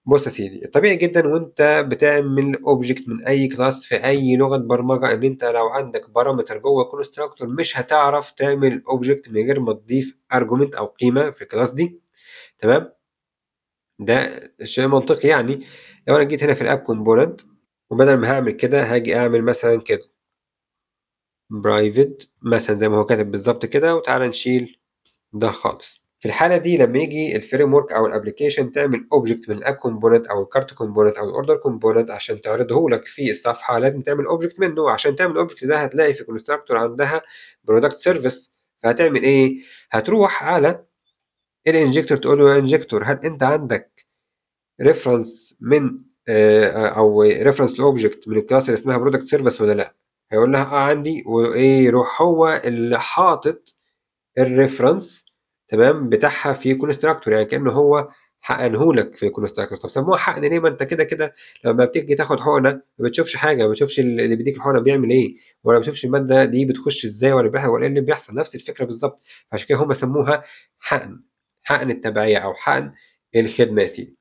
بُص يا سيدي، الطبيعي جدًا وأنت بتعمل object من أي class في أي لغة برمجة إن أنت لو عندك parameter جوّه constructor مش هتعرف تعمل object من غير ما تضيف argument أو قيمة في الclass دي، تمام؟ ده شيء منطقي يعني. لو أنا جيت هنا في الapp component وبدل ما هاعمل كده هاجي أعمل مثلًا كده private مثلًا زي ما هو كاتب بالضبط كده، وتعالَ نشيل ده خالص. في الحالة دي لمّا ييجي الframework أو الapplication تعمل object من الapp component أو الcart component أو الorder component عشان تعرضه لك في الصفحة، لازم تعمل object منه. عشان تعمل object ده هتلاقي في constructor عندها product service، فهتعمل إيه؟ هتروح على الinjector تقول له يا injector هل أنت عندك reference من أو reference لobject من الclass اللي اسمها product service والّا لأ؟ هيقول لها آه عندي، وإيه يروح هو اللي حاطط الreference تمام بتاعها في constructor، يعني كأنه هو حقنه لك في constructor. طب سموها حقن ليه؟ ما أنت كده لمّا بتيجي تاخد حقنة ما بتشوفش حاجة، ما بتشوفش اللي بيديك الحقنة بيعمل إيه، ولا بتشوفش المادة دي بتخش إزاي ولا إيه اللي بيحصل، نفس الفكرة بالضبط. فعشان كده هم سموها حقن، حقن التبعية أو حقن الخدمة يا سيدي.